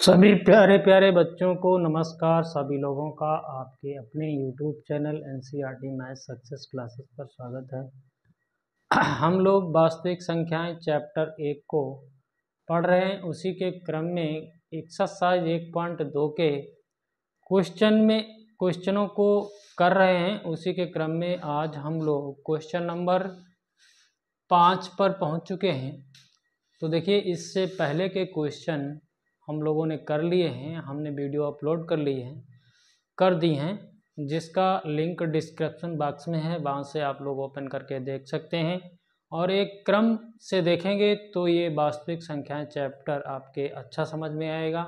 सभी प्यारे प्यारे बच्चों को नमस्कार। सभी लोगों का आपके अपने YouTube channel NCERT math success classes पर स्वागत है। हम लोग वास्तविक संख्याएं चैप्टर 1 को पढ़ रहे हैं। उसी के क्रम में एक्सरसाइज 1.2 के क्वेश्चनों को कर रहे हैं। उसी के क्रम में आज हम लोग क्वेश्चन नंबर 5 पर पहुंच चुके हैं। तो देखिए, इससे पहले के क्वेश्चन हम लोगों ने कर लिए हैं, हमने वीडियो अपलोड कर दी हैं, जिसका लिंक डिस्क्रिप्शन बॉक्स में है, वहाँ से आप लोग ओपन करके देख सकते हैं। और एक क्रम से देखेंगे तो ये वास्तविक संख्याएं चैप्टर आपके अच्छा समझ में आएगा।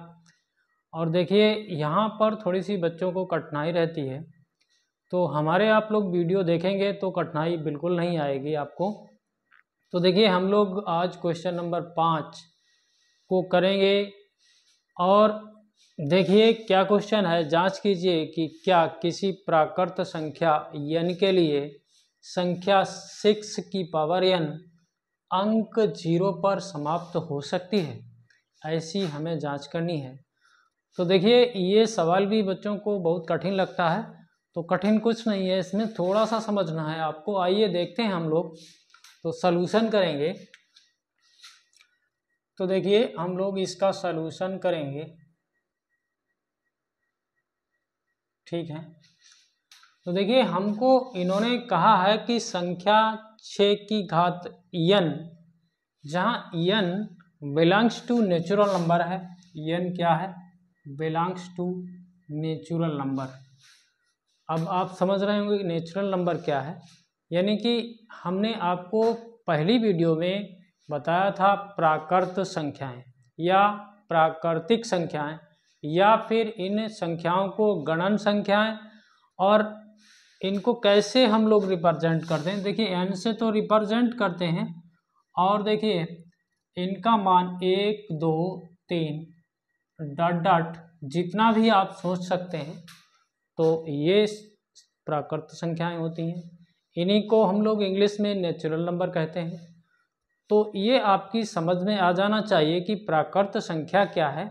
और देखिए, यहाँ पर थोड़ी सी बच्चों को कठिनाई रहती है, तो हमारे आप लोग वीडियो देखेंगे तो कठिनाई बिल्कुल नहीं आएगी आपको। तो देखिए, हम लोग आज क्वेश्चन नंबर 5 को करेंगे। और देखिए क्या क्वेश्चन है, जांच कीजिए कि क्या किसी प्राकृत संख्या n के लिए संख्या 6 की पावर n अंक 0 पर समाप्त हो सकती है। ऐसी हमें जांच करनी है। तो देखिए, ये सवाल भी बच्चों को बहुत कठिन लगता है, तो कठिन कुछ नहीं है, इसमें थोड़ा सा समझना है आपको। आइए देखते हैं हम लोग, तो सलूशन करेंगे। तो देखिए, हम लोग इसका सलूशन करेंगे, ठीक है। तो देखिए, हमको इन्होंने कहा है कि संख्या 6 की घात n, जहाँ n belongs to natural number है। n क्या है? Belongs to natural number. अब आप समझ रहे होंगे कि नेचुरल नंबर क्या है। यानी कि हमने आपको पहली वीडियो में बताया था प्राकृत संख्याएं या प्राकृतिक संख्याएं, या फिर इन संख्याओं को गणन संख्याएं, और इनको कैसे हम लोग रिप्रेजेंट करते हैं। देखिए, n से तो रिप्रेजेंट करते हैं, और देखिए इनका मान 1 2 3 डॉट डॉट जितना भी आप सोच सकते हैं, तो ये प्राकृत संख्याएं होती हैं। इन्हीं को हम लोग इंग्लिश में नेचुरल नंबर कहते हैं। तो ये आपकी समझ में आ जाना चाहिए कि प्राकृत संख्या क्या है।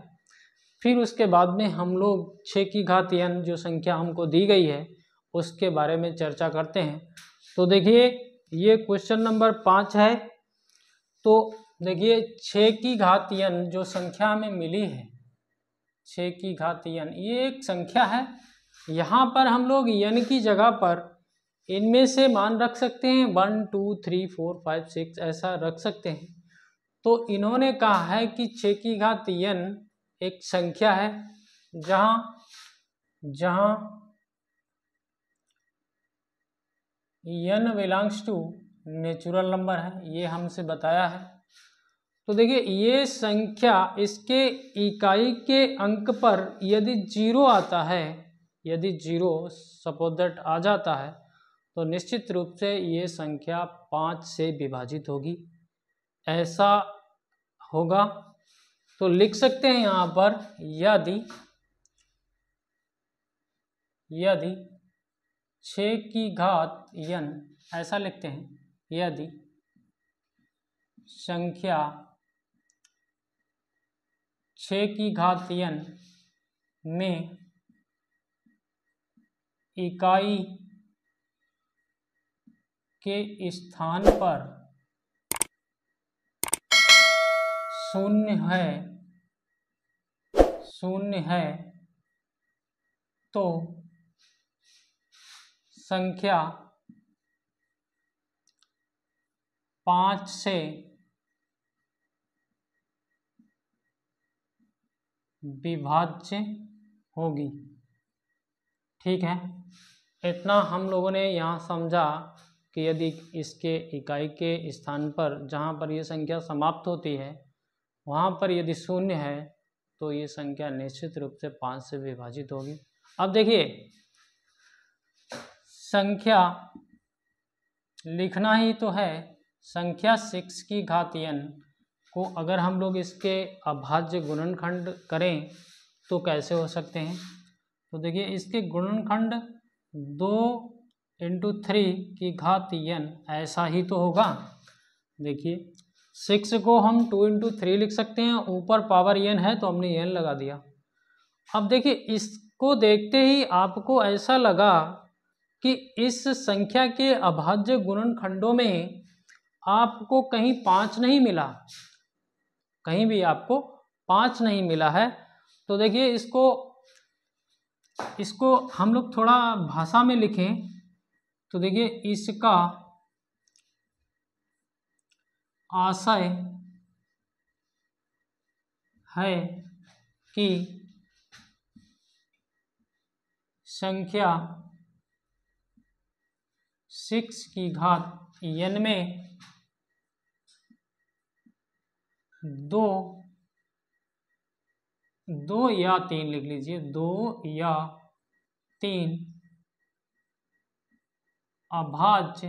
फिर उसके बाद में हम लोग 6 की घात n जो संख्या हमको दी गई है उसके बारे में चर्चा करते हैं। तो देखिए, ये क्वेश्चन नंबर 5 है। तो देखिए, 6 की घात n जो संख्या हमें मिली है, 6 की घात n, ये एक संख्या है। यहाँ पर हम लोग n की जगह पर इनमें से मान रख सकते हैं 1 2 3 4 5 6 ऐसा रख सकते हैं। तो इन्होंने कहा है कि 6 की घात n एक संख्या है जहाँ n belongs to natural number है, ये हमसे बताया है। तो देखिए, ये संख्या इसके इकाई के अंक पर यदि 0 आता है, यदि 0 सपोज दैट आ जाता है, तो निश्चित रूप से ये संख्या 5 से विभाजित होगी। ऐसा होगा तो लिख सकते हैं यहाँ पर, यदि 6 की घात n, ऐसा लिखते हैं, यदि संख्या 6 की घात n में इकाई के स्थान पर 0 है तो संख्या 5 से विभाज्य होगी। ठीक है, इतना हम लोगों ने यहाँ समझा कि यदि इसके इकाई के स्थान पर जहाँ पर ये संख्या समाप्त होती है वहाँ पर यदि 0 है तो ये संख्या निश्चित रूप से 5 से विभाजित होगी। अब देखिए, संख्या लिखना ही तो है। संख्या 6 की घात n को अगर हम लोग इसके अभाज्य गुणनखंड करें तो कैसे हो सकते हैं। तो देखिए, इसके गुणनखंड 2 × 3 की घात n ऐसा ही तो होगा। देखिए, 6 को हम 2 इंटू 3 लिख सकते हैं, ऊपर पावर n है तो हमने n लगा दिया। अब देखिए इसको देखते ही आपको ऐसा लगा कि इस संख्या के अभाज्य गुणनखंडों में आपको कहीं 5 नहीं मिला, कहीं भी आपको 5 नहीं मिला है। तो देखिए इसको हम लोग थोड़ा भाषा में लिखें तो देखिए इसका आशय है कि संख्या 6 की घात n में 2 या 3 लिख लीजिए, 2 या 3 अभाज्य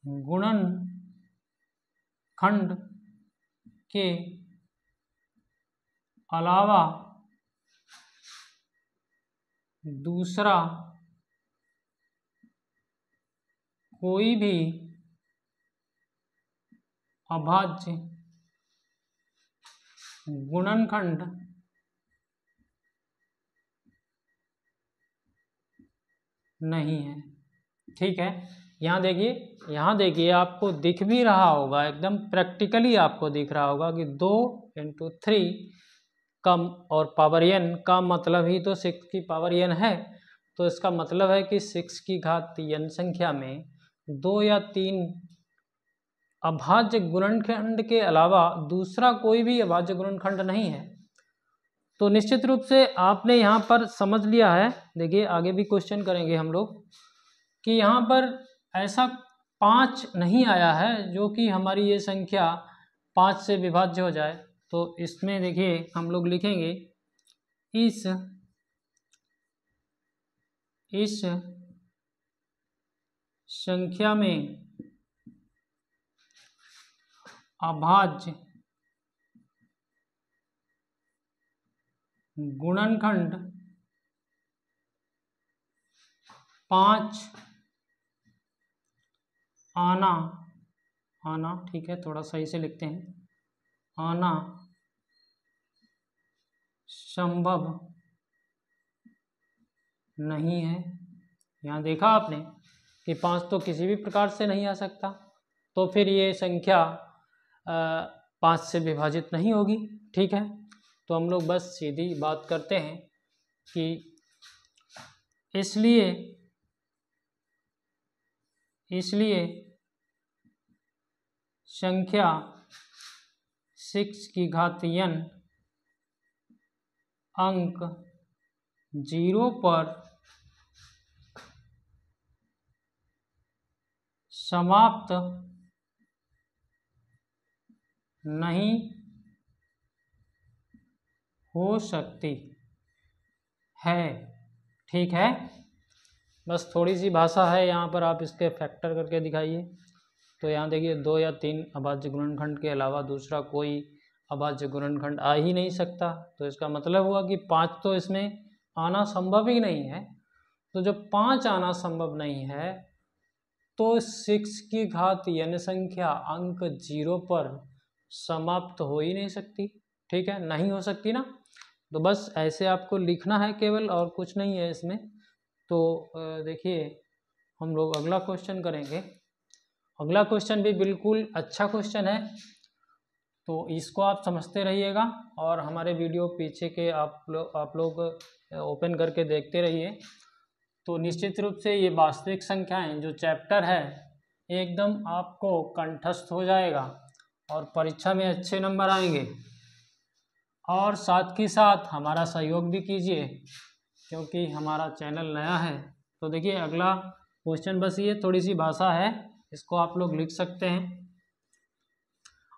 गुणनखंड के अलावा दूसरा कोई भी अभाज्य गुणनखंड नहीं है। ठीक है, यहाँ देखिए आपको दिख भी रहा होगा, एकदम प्रैक्टिकली आपको दिख रहा होगा कि 2 इंटू 3 कम और पावर n का मतलब ही तो 6 की पावर n है। तो इसका मतलब है कि 6 की घात n संख्या में 2 या 3 अभाज्य गुणनखंड के अलावा दूसरा कोई भी अभाज्य गुणनखंड नहीं है। तो निश्चित रूप से आपने यहाँ पर समझ लिया है। देखिए आगे भी क्वेश्चन करेंगे हम लोग कि यहाँ पर ऐसा 5 नहीं आया है जो कि हमारी ये संख्या 5 से विभाज्य हो जाए। तो इसमें देखिए हम लोग लिखेंगे इस संख्या में अभाज्य गुणनखंड 5 आना ठीक है, थोड़ा सही से लिखते हैं, आना संभव नहीं है। यहाँ देखा आपने कि 5 तो किसी भी प्रकार से नहीं आ सकता, तो फिर ये संख्या 5 से विभाजित नहीं होगी। ठीक है, तो हम लोग बस सीधी बात करते हैं कि इसलिए संख्या 6 की घात n अंक 0 पर समाप्त नहीं हो सकती है। ठीक है, बस थोड़ी सी भाषा है यहाँ पर, आप इसके फैक्टर करके दिखाइए। तो यहाँ देखिए 2 या 3 अभाज्य गुणनखंड के अलावा दूसरा कोई अभाज्य गुणनखंड आ ही नहीं सकता। तो इसका मतलब हुआ कि 5 तो इसमें आना संभव ही नहीं है। तो जब 5 आना संभव नहीं है तो 6 की घात n संख्या अंक 0 पर समाप्त हो ही नहीं सकती। ठीक है, नहीं हो सकती ना। तो बस ऐसे आपको लिखना है केवल, और कुछ नहीं है इसमें। तो देखिए हम लोग अगला क्वेश्चन करेंगे। अगला क्वेश्चन भी बिल्कुल अच्छा क्वेश्चन है, तो इसको आप समझते रहिएगा और हमारे वीडियो पीछे के आप लोग ओपन करके देखते रहिए। तो निश्चित रूप से ये वास्तविक संख्याएं जो चैप्टर है एकदम आपको कंठस्थ हो जाएगा और परीक्षा में अच्छे नंबर आएंगे। और साथ ही साथ हमारा सहयोग भी कीजिए क्योंकि हमारा चैनल नया है। तो देखिए अगला क्वेश्चन, बस ये थोड़ी सी भाषा है, इसको आप लोग लिख सकते हैं।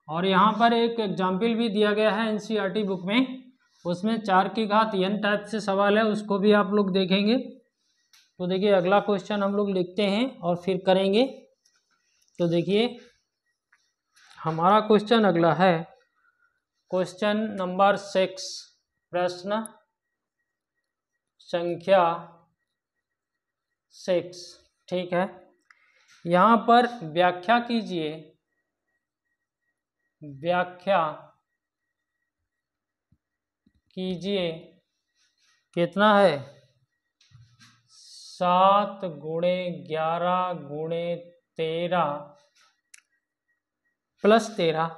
और यहाँ पर एक एग्जाम्पल भी दिया गया है एनसीईआरटी बुक में, उसमें 4 की घात n टाइप से सवाल है, उसको भी आप लोग देखेंगे। तो देखिए अगला क्वेश्चन हम लोग लिखते हैं और फिर करेंगे। तो देखिए हमारा क्वेश्चन अगला है क्वेश्चन नंबर 6, प्रश्न संख्या 6। ठीक है, यहाँ पर व्याख्या कीजिए, व्याख्या कीजिए कितना है 7 गुणे 11 गुणे 13 प्लस 13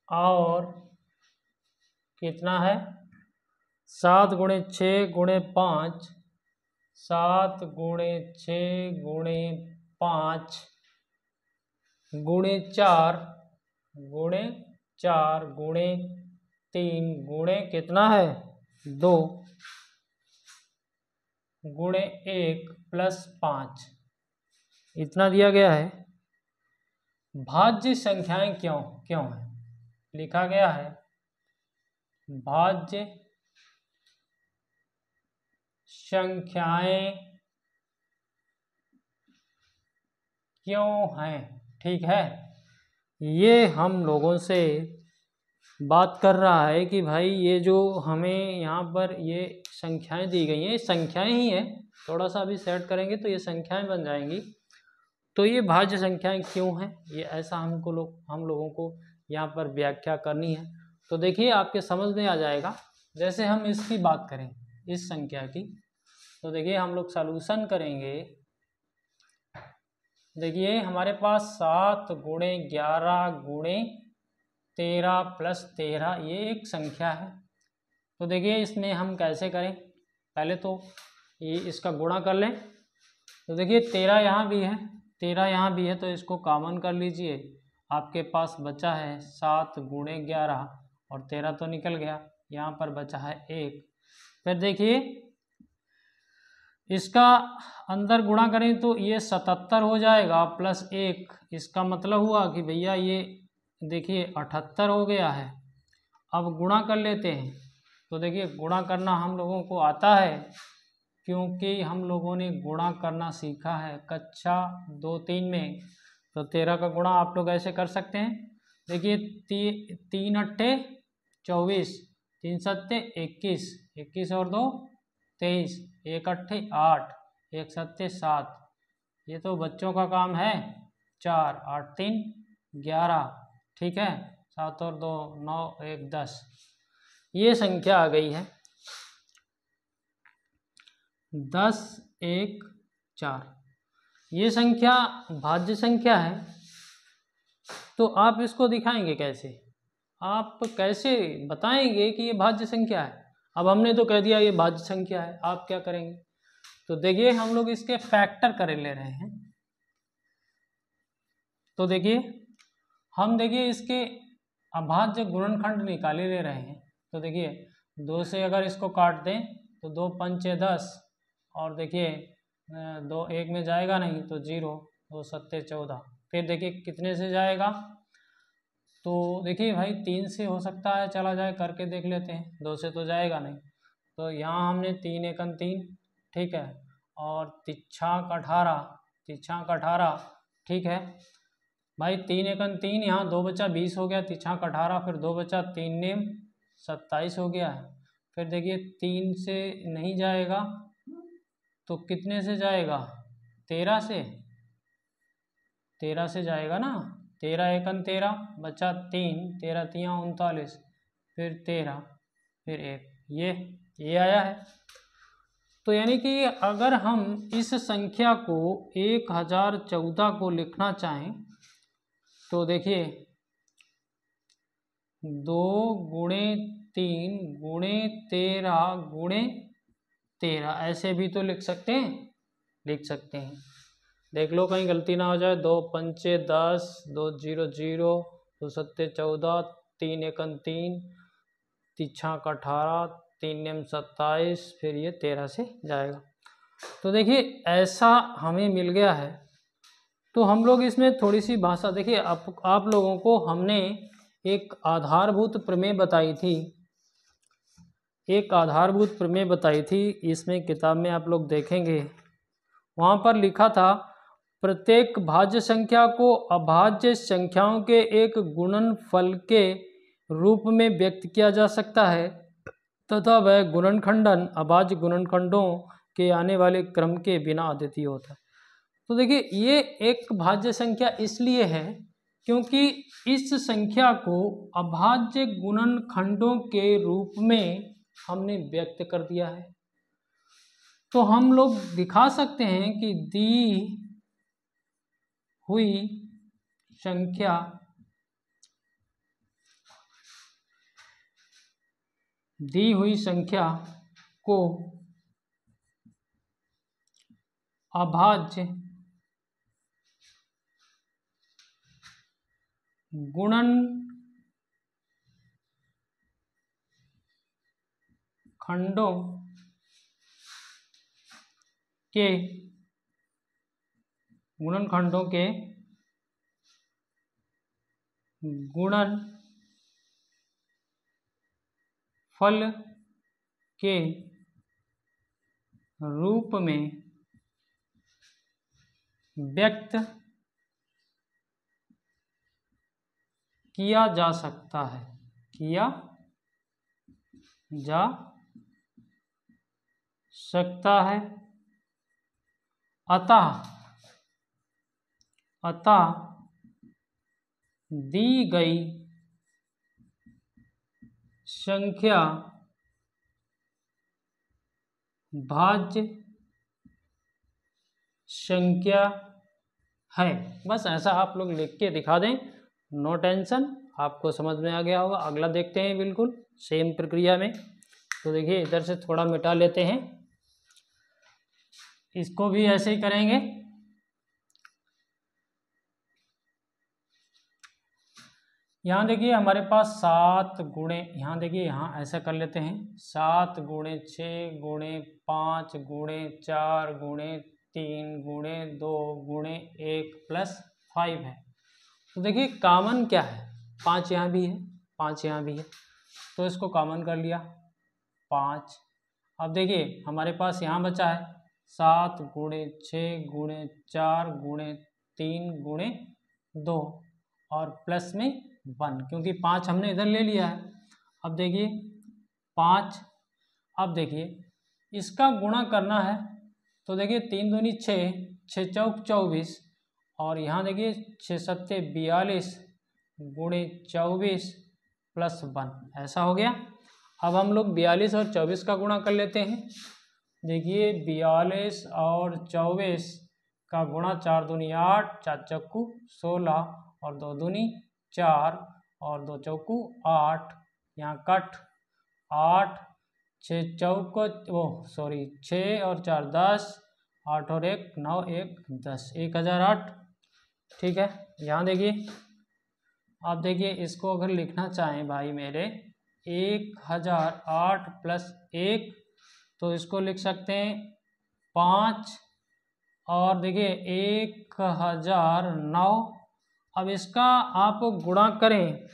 और कितना है 7 गुणे 6 गुणे 5 7 गुणे 6 गुणे 5 गुणे 4 गुणे 3 गुणे कितना है 2 गुणे 1 प्लस 5 इतना दिया गया है। भाज्य संख्याएं क्यों है, लिखा गया है भाज्य संख्याएं क्यों हैं, ठीक है। ये हम लोगों से बात कर रहा है कि भाई ये जो हमें यहाँ पर ये संख्याएं दी गई हैं, ये संख्याएं ही हैं, थोड़ा सा अभी सेट करेंगे तो ये संख्याएं बन जाएंगी। तो ये भाज्य संख्याएं क्यों हैं, ये ऐसा हम लोगों को यहाँ पर व्याख्या करनी है। तो देखिए आपके समझ में आ जाएगा। जैसे हम इसकी बात करें इस संख्या की, तो देखिए हम लोग सॉल्यूशन करेंगे। देखिए हमारे पास 7 गुणे 11 गुणे 13 प्लस 13 ये एक संख्या है। तो देखिए इसमें हम कैसे करें, पहले तो ये इसका गुणा कर लें। तो देखिए 13 यहाँ भी है, 13 यहाँ भी है, तो इसको कॉमन कर लीजिए। आपके पास बचा है 7 गुणे 11 और 13 तो निकल गया, यहाँ पर बचा है 1। फिर देखिए इसका अंदर गुणा करें तो ये 77 हो जाएगा प्लस 1। इसका मतलब हुआ कि भैया ये देखिए 78 हो गया है। अब गुणा कर लेते हैं। तो देखिए गुणा करना हम लोगों को आता है, क्योंकि हम लोगों ने गुणा करना सीखा है कक्षा 2-3 में। तो 13 का गुणा आप लोग ऐसे कर सकते हैं। देखिए 3 अट्ठे 24, 3 सत्ते 21, 21 और 2 23, 1 अट्ठे 8, 1 सत्ते 7। ये तो बच्चों का काम है। 4 8 3 11, ठीक है। 7 और 2 9 1 10, ये संख्या आ गई है 10 1 4। ये संख्या भाज्य संख्या है। तो आप इसको दिखाएंगे कैसे, आप कैसे बताएंगे कि ये भाज्य संख्या है। अब हमने तो कह दिया ये भाज्य संख्या है, आप क्या करेंगे। तो देखिए हम लोग इसके फैक्टर कर ले रहे हैं। तो देखिए हम देखिए इसके अभाज्य गुणनखंड निकाले ले रहे हैं। तो देखिए 2 से अगर इसको काट दें तो 2 पंचे 10, और देखिए 2 1 में जाएगा नहीं तो 0, 2 सत्ते 14। फिर देखिए कितने से जाएगा, तो देखिए भाई 3 से हो सकता है चला जाए, करके देख लेते हैं। 2 से तो जाएगा नहीं। तो यहाँ हमने 3 एकन 3, ठीक है, और तिच्छाक 18, ठीक है भाई। 3 एकन 3, यहाँ 2 बचा 20 हो गया, तिच्छाक 18, फिर 2 बचा 3 नेम 27 हो गया है। फिर देखिए 3 से नहीं जाएगा तो कितने से जाएगा, 13 से जाएगा ना। 13 एकन 13 बचा 3, 13 3 39, फिर 13, फिर 1, ये आया है। तो यानी कि अगर हम इस संख्या को 1014 को लिखना चाहें तो देखिए 2 गुणे 3 गुणे 13 गुणे 13 ऐसे भी तो लिख सकते हैं। देख लो कहीं गलती ना हो जाए। 2 पंचे 10, 2 0 0, 2 सत्ते 14, 3 एकन 3, तिच्छाक 18, 3 नेम 27, फिर ये 13 से जाएगा। तो देखिए ऐसा हमें मिल गया है। तो हम लोग इसमें थोड़ी सी भाषा देखिए, आप लोगों को हमने एक आधारभूत प्रमेय बताई थी, इसमें किताब में आप लोग देखेंगे, वहाँ पर लिखा था प्रत्येक भाज्य संख्या को अभाज्य संख्याओं के एक गुणनफल के रूप में व्यक्त किया जा सकता है। तथा वह गुणनखंडन अभाज्य गुणनखंडों के आने वाले क्रम के बिना अद्वितीय होता है। तो देखिए ये एक भाज्य संख्या इसलिए है क्योंकि इस संख्या को अभाज्य गुणनखंडों के रूप में हमने व्यक्त कर दिया है। तो हम लोग दिखा सकते हैं कि दी हुई संख्या को अभाज्य गुणनखंडों के गुणनफल के रूप में व्यक्त किया जा सकता है, अतः दी गई संख्या भाज्य संख्या है। बस ऐसा आप लोग लिख के दिखा दें, नो टेंशन, आपको समझ में आ गया होगा। अगला देखते हैं बिल्कुल सेम प्रक्रिया में। तो देखिए इधर से थोड़ा मिटा लेते हैं, इसको भी ऐसे ही करेंगे। यहाँ देखिए हमारे पास 7 गुणे, यहाँ देखिए यहाँ ऐसा कर लेते हैं 7 गुणे 6 गुणे 5 गुणे 4 गुणे 3 गुणे 2 गुणे 1 प्लस 5 है। तो देखिए कॉमन क्या है, 5 यहाँ भी है, 5 यहाँ भी है, तो इसको कॉमन कर लिया 5। अब देखिए हमारे पास यहाँ बचा है 7 गुणे 6 गुणे 4 गुणे 3 गुणे 2 और प्लस में 1, क्योंकि 5 हमने इधर ले लिया है। अब देखिए 5, अब देखिए इसका गुणा करना है, तो देखिए 3 दूनी 6, 6 चौक 24 और यहाँ देखिए 6 सत्ते 42 गुणे 24 प्लस 1, ऐसा हो गया। अब हम लोग 42 और 24 का गुणा कर लेते हैं। देखिए 42 और 24 का गुणा 4 दूनी 8, 4 चक्कू 16 और 2 दूनी 4 और 2 चौकू 8, यहाँ कट 8, 6 चौको 6 और 4 10, 8 और 1 9, 1 10, 1008। ठीक है, यहाँ देखिए आप देखिए इसको अगर लिखना चाहें भाई मेरे 1008 प्लस 1, तो इसको लिख सकते हैं 5 और देखिए 1009। अब इसका आप गुणा करें,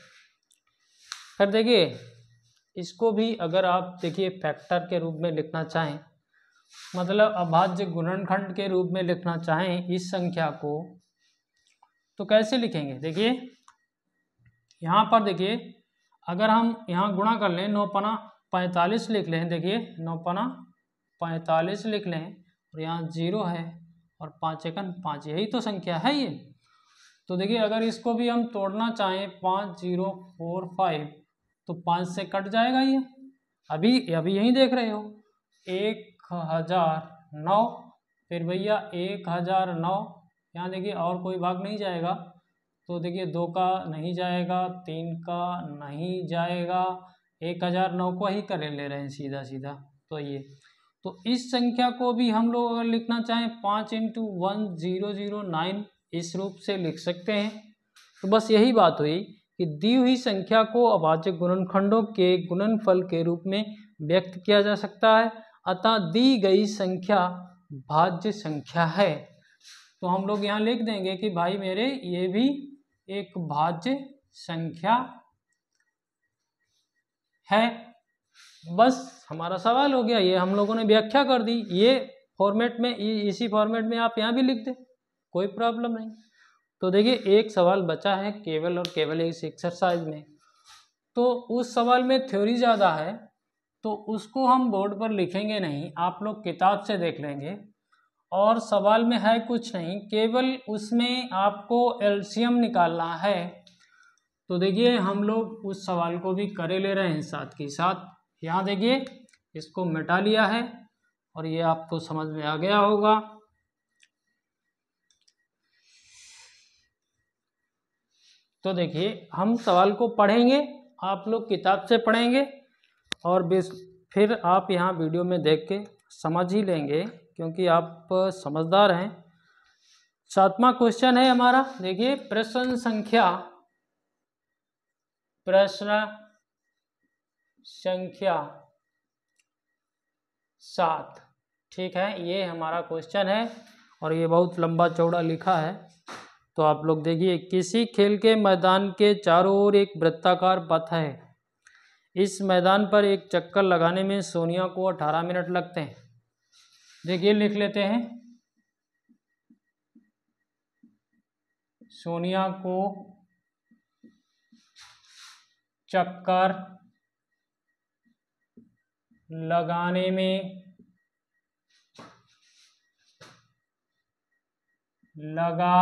फिर देखिए इसको भी अगर आप देखिए फैक्टर के रूप में लिखना चाहें, मतलब अभाज्य गुणनखंड के रूप में लिखना चाहें इस संख्या को, तो कैसे लिखेंगे। देखिए यहाँ पर देखिए अगर हम यहाँ गुणा कर लें 9 पना 45 लिख लें, देखिए 9 पना 45 लिख लें और यहाँ 0 है और 5 एकन 5, यही तो संख्या है ये। तो देखिए अगर इसको भी हम तोड़ना चाहें 5045, तो 5 से कट जाएगा ये, अभी यहीं देख रहे हो 1009, फिर भैया 1009, यहाँ देखिए और कोई भाग नहीं जाएगा, तो देखिए 2 का नहीं जाएगा, 3 का नहीं जाएगा, 1009 को ही कर ले रहे हैं सीधा सीधा। तो ये, तो इस संख्या को भी हम लोग अगर लिखना चाहें 5 × 1009 इस रूप से लिख सकते हैं। तो बस यही बात हुई कि दी हुई संख्या को अभाज्य गुणनखंडों के गुणनफल के रूप में व्यक्त किया जा सकता है, अतः दी गई संख्या भाज्य संख्या है। तो हम लोग यहाँ लिख देंगे कि भाई मेरे ये भी एक भाज्य संख्या है। बस हमारा सवाल हो गया, ये हम लोगों ने व्याख्या कर दी। ये फॉर्मेट में, इसी फॉर्मेट में आप यहाँ भी लिख दें, कोई प्रॉब्लम नहीं। तो देखिए एक सवाल बचा है केवल और केवल इस एक्सरसाइज में, तो उस सवाल में थ्योरी ज़्यादा है, तो उसको हम बोर्ड पर लिखेंगे नहीं, आप लोग किताब से देख लेंगे। और सवाल में है कुछ नहीं, केवल उसमें आपको एलसीएम निकालना है। तो देखिए हम लोग उस सवाल को भी करे ले रहे हैं साथ के साथ। यहाँ देखिए इसको मिटा लिया है और ये आपको समझ में आ गया होगा। तो देखिए हम सवाल को पढ़ेंगे, आप लोग किताब से पढ़ेंगे और फिर आप यहाँ वीडियो में देख के समझ ही लेंगे, क्योंकि आप समझदार हैं। 7वां क्वेश्चन है हमारा, देखिए प्रश्न संख्या 7। ठीक है, ये हमारा क्वेश्चन है और ये बहुत लंबा चौड़ा लिखा है। तो आप लोग देखिए, किसी खेल के मैदान के चारों ओर एक वृत्ताकार पथ है। इस मैदान पर एक चक्कर लगाने में सोनिया को 18 मिनट लगते हैं। देखिए लिख लेते हैं, सोनिया को चक्कर लगाने में लगा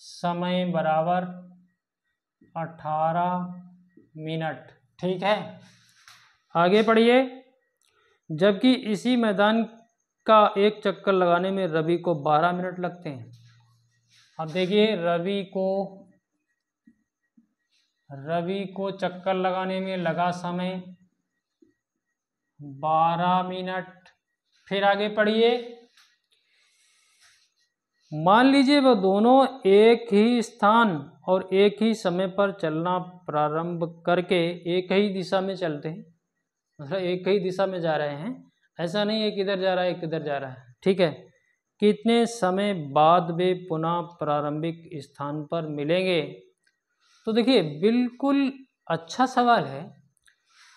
समय बराबर 18 मिनट। ठीक है, आगे पढ़िए। जबकि इसी मैदान का एक चक्कर लगाने में रवि को 12 मिनट लगते हैं। अब देखिए रवि को चक्कर लगाने में लगा समय 12 मिनट। फिर आगे पढ़िए, मान लीजिए वह दोनों एक ही स्थान और एक ही समय पर चलना प्रारंभ करके एक ही दिशा में चलते हैं, मतलब एक ही दिशा में जा रहे हैं, ऐसा नहीं है कि इधर जा रहा है एक इधर जा रहा है। ठीक है, कितने समय बाद वे पुनः प्रारंभिक स्थान पर मिलेंगे? तो देखिए बिल्कुल अच्छा सवाल है,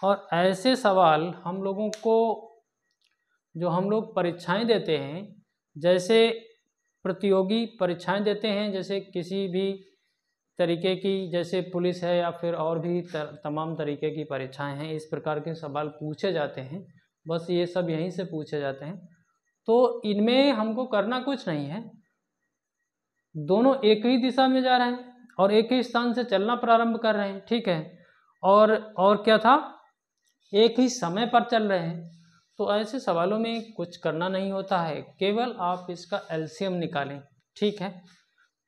और ऐसे सवाल हम लोगों को, जो हम लोग परीक्षाएं देते हैं, जैसे प्रतियोगी परीक्षाएं देते हैं, जैसे किसी भी तरीके की, जैसे पुलिस है या फिर और भी तमाम तरीके की परीक्षाएं हैं, इस प्रकार के सवाल पूछे जाते हैं। बस ये सब यहीं से पूछे जाते हैं। तो इनमें हमको करना कुछ नहीं है, दोनों एक ही दिशा में जा रहे हैं और एक ही स्थान से चलना प्रारंभ कर रहे हैं। ठीक है, और क्या था, एक ही समय पर चल रहे हैं। तो ऐसे सवालों में कुछ करना नहीं होता है, केवल आप इसका एलसीएम निकालें। ठीक है,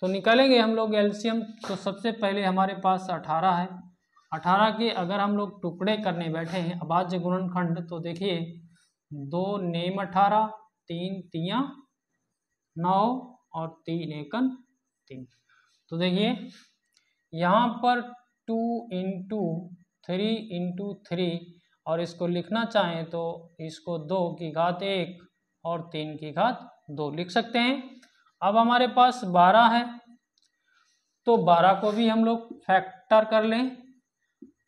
तो निकालेंगे हम लोग एलसीएम। तो सबसे पहले हमारे पास 18 है। 18 के अगर हम लोग टुकड़े करने बैठे हैं, अभाज्य गुणनखंड, तो देखिए 2 नेम 18, 3 तियां 9 और 3 एकन 3। तो देखिए यहाँ पर 2 इंटू 3 इंटू 3, और इसको लिखना चाहें तो इसको 2 की घात 1 और 3 की घात 2 लिख सकते हैं। अब हमारे पास 12 है, तो 12 को भी हम लोग फैक्टर कर लें।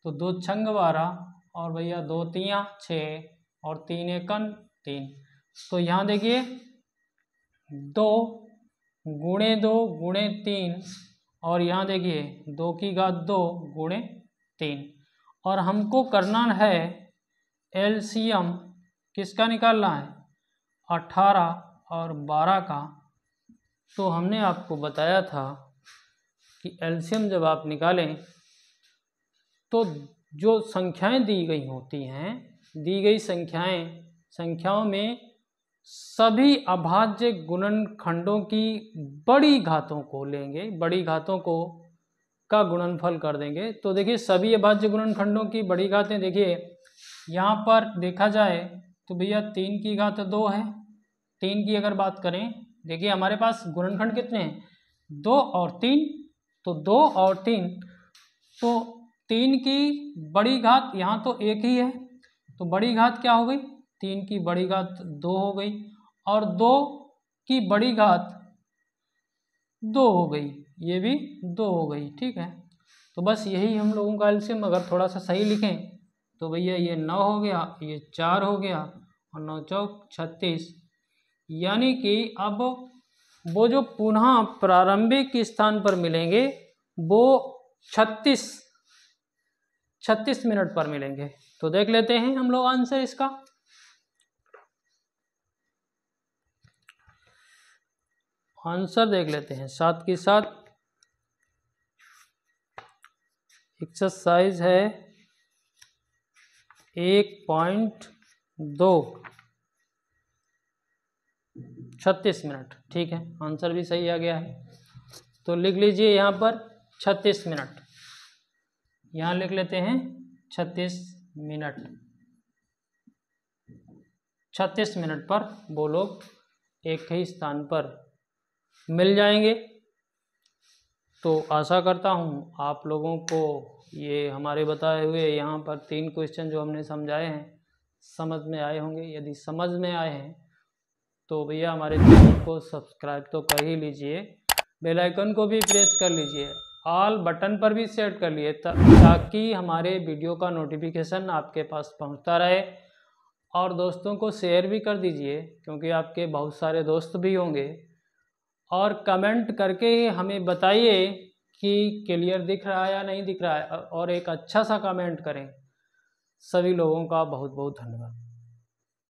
तो 2 छंग 12 और भैया 2 तियां 6 और 3 एकन 3। तो यहाँ देखिए 2 गुणे 2 गुणे 3, और यहाँ देखिए 2 की घात 2 गुणे 3। और हमको करना है एलसीएम, किसका निकालना है, 18 और 12 का। तो हमने आपको बताया था कि एलसीएम जब आप निकालें तो जो संख्याएं दी गई होती हैं, दी गई संख्याओं में सभी अभाज्य गुणनखंडों की बड़ी घातों को लेंगे, बड़ी घातों को का गुणनफल कर देंगे। तो देखिए सभी अभाज्य गुणनखंडों की बड़ी घातें, देखिए यहाँ पर देखा जाए तो भैया 3 की घात 2 है। 3 की अगर बात करें, देखिए हमारे पास गुणनखंड कितने हैं, 2 और 3। तो 2 और 3, तो 3 की बड़ी घात यहाँ तो एक ही है, तो बड़ी घात क्या हो गई, 3 की बड़ी घात 2 हो गई, और 2 की बड़ी घात 2 हो गई, ये भी 2 हो गई। ठीक है, तो बस यही हम लोगों का एलसीएम। अगर थोड़ा सा सही लिखें तो भैया ये 9 हो गया, ये 4 हो गया, और 9 चौक 36। यानी कि अब वो जो पुनः प्रारंभिक स्थान पर मिलेंगे वो 36 मिनट पर मिलेंगे। तो देख लेते हैं हम लोग आंसर इसका। आंसर देख लेते हैं साथ के साथ। एक्सरसाइज है 1.2 36 मिनट। ठीक है, आंसर भी सही आ गया है। तो लिख लीजिए यहाँ पर 36 मिनट, यहाँ लिख लेते हैं 36 मिनट। 36 मिनट पर वो लोग एक ही स्थान पर मिल जाएंगे। तो आशा करता हूँ आप लोगों को ये हमारे बताए हुए यहाँ पर 3 क्वेश्चन जो हमने समझाए हैं समझ में आए होंगे। यदि समझ में आए हैं तो भैया हमारे चैनल को सब्सक्राइब तो कर ही लीजिए, बेल आइकन को भी प्रेस कर लीजिए, ऑल बटन पर भी सेट कर लिए ताकि हमारे वीडियो का नोटिफिकेशन आपके पास पहुंचता रहे। और दोस्तों को शेयर भी कर दीजिए क्योंकि आपके बहुत सारे दोस्त भी होंगे। और कमेंट करके हमें बताइए कि क्लियर दिख रहा है या नहीं दिख रहा है, और एक अच्छा सा कमेंट करें। सभी लोगों का बहुत बहुत धन्यवाद।